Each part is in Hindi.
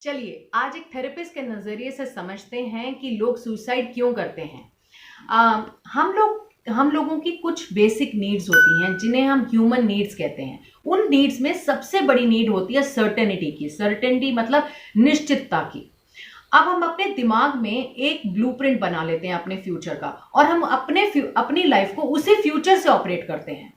चलिए आज एक थेरेपिस्ट के नज़रिए से समझते हैं कि लोग सुसाइड क्यों करते हैं। हम लोगों की कुछ बेसिक नीड्स होती हैं जिन्हें हम ह्यूमन नीड्स कहते हैं। उन नीड्स में सबसे बड़ी नीड होती है सर्टेनिटी की। सर्टेनिटी मतलब निश्चितता की। अब हम अपने दिमाग में एक ब्लूप्रिंट बना लेते हैं अपने फ्यूचर का और हम अपनी लाइफ को उसी फ्यूचर से ऑपरेट करते हैं।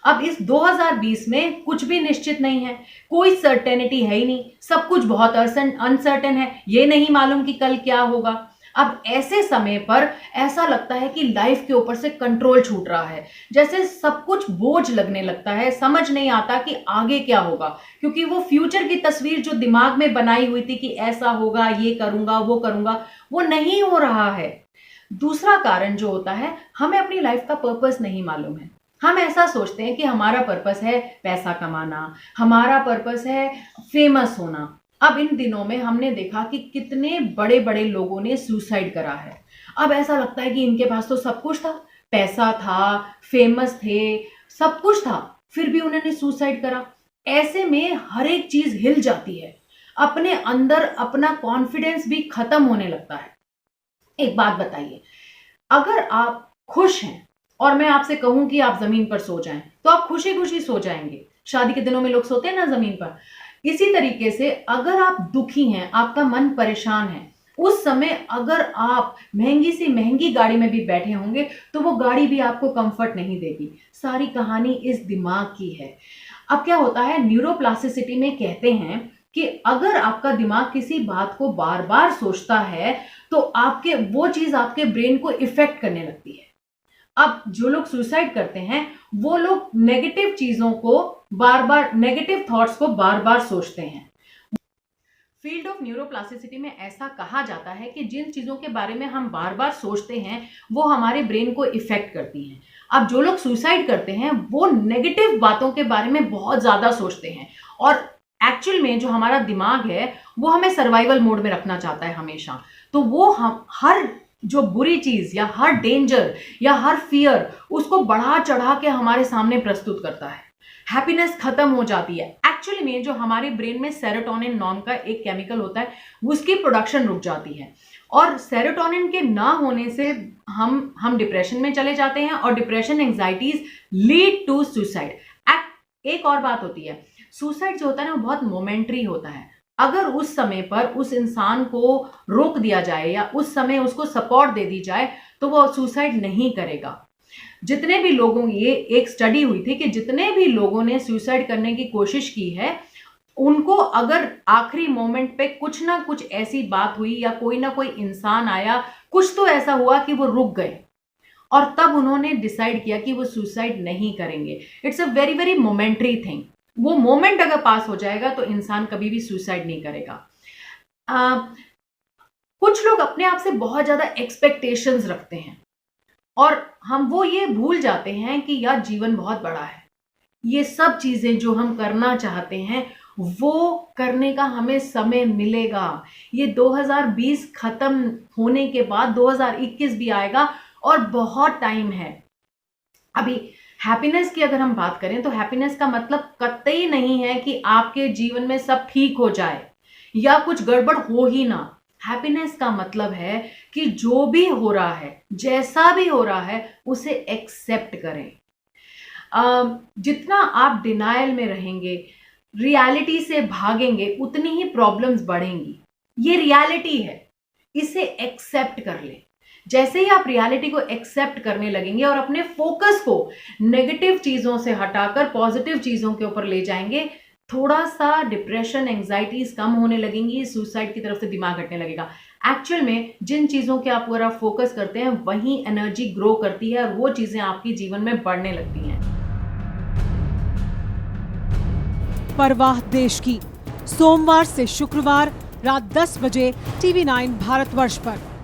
अब इस 2020 में कुछ भी निश्चित नहीं है, कोई सर्टेनिटी है ही नहीं, सब कुछ बहुत अनसर्टेन है, ये नहीं मालूम कि कल क्या होगा। अब ऐसे समय पर ऐसा लगता है कि लाइफ के ऊपर से कंट्रोल छूट रहा है, जैसे सब कुछ बोझ लगने लगता है, समझ नहीं आता कि आगे क्या होगा, क्योंकि वो फ्यूचर की तस्वीर जो दिमाग में बनाई हुई थी कि ऐसा होगा, ये करूंगा, वो नहीं हो रहा है। दूसरा कारण जो होता है, हमें अपनी लाइफ का पर्पस नहीं मालूम है। हम ऐसा सोचते हैं कि हमारा पर्पस है पैसा कमाना, हमारा पर्पस है फेमस होना। अब इन दिनों में हमने देखा कि कितने बड़े बड़े लोगों ने सुसाइड करा है। अब ऐसा लगता है कि इनके पास तो सब कुछ था, पैसा था, फेमस थे, सब कुछ था, फिर भी उन्होंने सुसाइड करा। ऐसे में हर एक चीज हिल जाती है, अपने अंदर अपना कॉन्फिडेंस भी खत्म होने लगता है। एक बात बताइए, अगर आप खुश हैं और मैं आपसे कहूं कि आप जमीन पर सो जाएं, तो आप खुशी खुशी सो जाएंगे। शादी के दिनों में लोग सोते हैं ना जमीन पर। इसी तरीके से अगर आप दुखी हैं, आपका मन परेशान है, उस समय अगर आप महंगी से महंगी गाड़ी में भी बैठे होंगे तो वो गाड़ी भी आपको कंफर्ट नहीं देगी। सारी कहानी इस दिमाग की है। अब क्या होता है, न्यूरोप्लास्टिसिटी में कहते हैं कि अगर आपका दिमाग किसी बात को बार बार सोचता है तो वो चीज आपके ब्रेन को इफेक्ट करने लगती है। अब जो लोग सुसाइड करते हैं वो लोग नेगेटिव थॉट्स को बार बार सोचते हैं। फील्ड ऑफ न्यूरोप्लास्टिसिटी में ऐसा कहा जाता है कि जिन चीजों के बारे में हम बार बार सोचते हैं वो हमारे ब्रेन को इफेक्ट करती हैं। अब जो लोग सुसाइड करते हैं वो नेगेटिव बातों के बारे में बहुत ज्यादा सोचते हैं और एक्चुअल में जो हमारा दिमाग है वो हमें सर्वाइवल मोड में रखना चाहता है हमेशा। तो वो हम हर जो बुरी चीज या हर डेंजर या हर फियर उसको बढ़ा चढ़ा के हमारे सामने प्रस्तुत करता है। हैप्पीनेस खत्म हो जाती है। एक्चुअली में जो हमारे ब्रेन में सेरोटोनिन नाम का एक केमिकल होता है उसकी प्रोडक्शन रुक जाती है और सेरोटोनिन के ना होने से हम डिप्रेशन में चले जाते हैं और depression anxieties lead to suicide. एक और बात होती है, सुसाइड जो होता है ना बहुत मोमेंटरी होता है। अगर उस समय पर उस इंसान को रोक दिया जाए या उस समय उसको सपोर्ट दे दी जाए तो वो सुसाइड नहीं करेगा। जितने भी लोगों, ये एक स्टडी हुई थी कि जितने भी लोगों ने सुसाइड करने की कोशिश की है उनको अगर आखिरी मोमेंट पे कुछ ना कुछ ऐसी बात हुई या कोई ना कोई इंसान आया, कुछ तो ऐसा हुआ कि वो रुक गए और तब उन्होंने डिसाइड किया कि वो सुसाइड नहीं करेंगे। It's a very very momentary thing. वो मोमेंट अगर पास हो जाएगा तो इंसान कभी भी सुसाइड नहीं करेगा। कुछ लोग अपने आप से बहुत ज्यादा एक्सपेक्टेशंस रखते हैं और वो ये भूल जाते हैं कि यार जीवन बहुत बड़ा है। ये सब चीजें जो हम करना चाहते हैं वो करने का हमें समय मिलेगा। ये 2020 खत्म होने के बाद 2021 भी आएगा और बहुत टाइम है अभी। हैप्पीनेस की अगर हम बात करें तो हैप्पीनेस का मतलब कतई नहीं है कि आपके जीवन में सब ठीक हो जाए या कुछ गड़बड़ हो ही ना। हैप्पीनेस का मतलब है कि जो भी हो रहा है, जैसा भी हो रहा है, उसे एक्सेप्ट करें। जितना आप डिनायल में रहेंगे, रियलिटी से भागेंगे, उतनी ही प्रॉब्लम्स बढ़ेंगी। ये रियलिटी है, इसे एक्सेप्ट कर लें। जैसे ही आप रियलिटी को एक्सेप्ट करने लगेंगे और अपने फोकस को नेगेटिव चीजों से हटाकर पॉजिटिव चीजों के ऊपर ले जाएंगे, थोड़ा सा डिप्रेशन, एंजाइटीज कम होने लगेंगी, सुसाइड की तरफ से दिमाग हटने लगेगा। एक्चुअल में जिन चीजों के आप पूरा फोकस करते हैं वही एनर्जी ग्रो करती है और वो चीजें आपके जीवन में बढ़ने लगती हैं। परवाह देश की, सोमवार से शुक्रवार रात 10 बजे TV9 भारतवर्ष पर।